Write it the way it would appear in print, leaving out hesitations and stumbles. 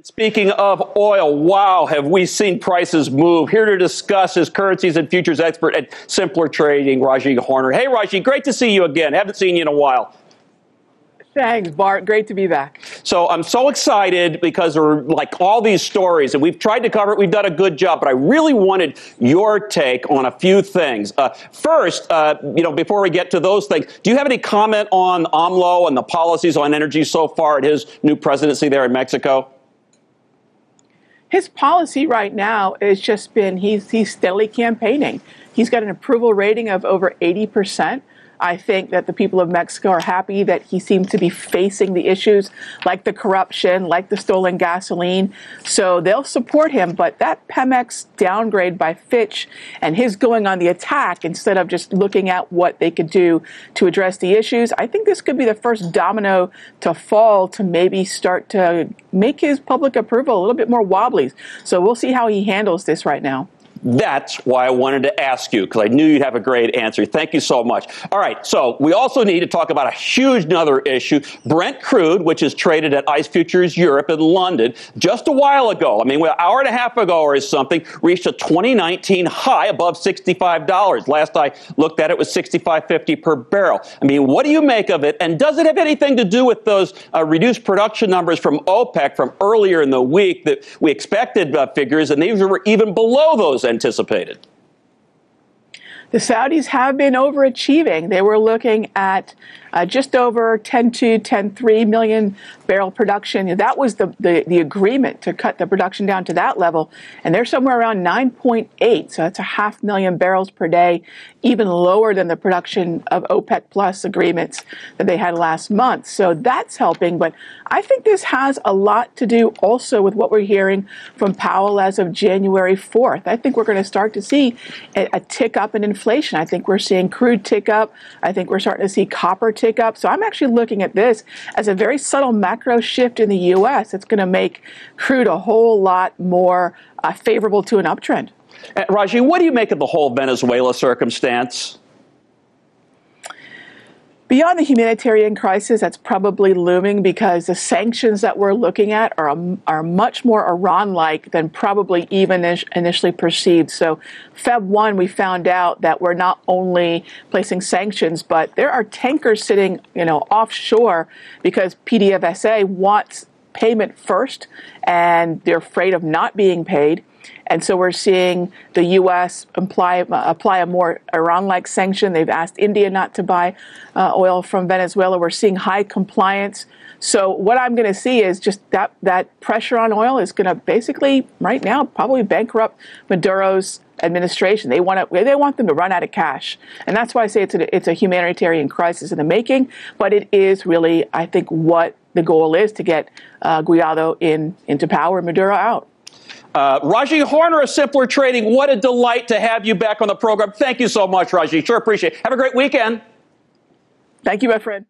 Speaking of oil, wow, have we seen prices move? Here to discuss is currencies and futures expert at Simpler Trading, Raghee Horner. Hey, Raghee, great to see you again. Haven't seen you in a while. Thanks, Bart. Great to be back. So I'm so excited because there are like all these stories, and we've tried to cover it. We've done a good job, but I really wanted your take on a few things. First, before we get to those things, do you have any comment on AMLO and the policies on energy so far at his new presidency there in Mexico? His policy right now has just been he's steadily campaigning. He's got an approval rating of over 80%. I think that the people of Mexico are happy that he seems to be facing the issues like the corruption, like the stolen gasoline. So they'll support him. But that Pemex downgrade by Fitch and his going on the attack instead of just looking at what they could do to address the issues, I think this could be the first domino to fall to maybe start to make his public approval a little bit more wobbly. So we'll see how he handles this right now. That's why I wanted to ask you, because I knew you'd have a great answer. Thank you so much. All right, so we also need to talk about a huge another issue. Brent crude, which is traded at ICE Futures Europe in London, just a while ago, an hour and a half ago or something, reached a 2019 high above $65. Last I looked at it was $65.50 per barrel. What do you make of it? And does it have anything to do with those reduced production numbers from OPEC from earlier in the week that we expected figures, and these were even below those anticipated? The Saudis have been overachieving. They were looking at just over 10.3 million barrel production. That was the agreement to cut the production down to that level. And they're somewhere around 9.8. So that's a 500,000 barrels per day, even lower than the production of OPEC plus agreements that they had last month. So that's helping. But I think this has a lot to do also with what we're hearing from Powell as of January 4th. I think we're going to start to see a tick up in inflation. I think we're seeing crude tick up. I think we're starting to see copper tick up. So I'm actually looking at this as a very subtle macro shift in the U.S. It's going to make crude a whole lot more favorable to an uptrend. Raghee, what do you make of the whole Venezuela circumstance? Beyond the humanitarian crisis that's probably looming, because the sanctions that we're looking at are much more Iran-like than probably even initially perceived. So Feb 1, we found out that we're not only placing sanctions, but there are tankers sitting, offshore because PDVSA wants payment first, and they're afraid of not being paid. And so we're seeing the U.S. apply a more Iran-like sanction. They've asked India not to buy oil from Venezuela. We're seeing high compliance. So what I'm going to see is just that pressure on oil is going to basically, right now, probably bankrupt Maduro's administration. They want them to run out of cash. And that's why I say it's a humanitarian crisis in the making. But it is really, I think, what the goal is to get Guaido into power and Maduro out. Raghee Horner of Simpler Trading, what a delight to have you back on the program. Thank you so much, Raghee. Sure appreciate it. Have a great weekend. Thank you, my friend.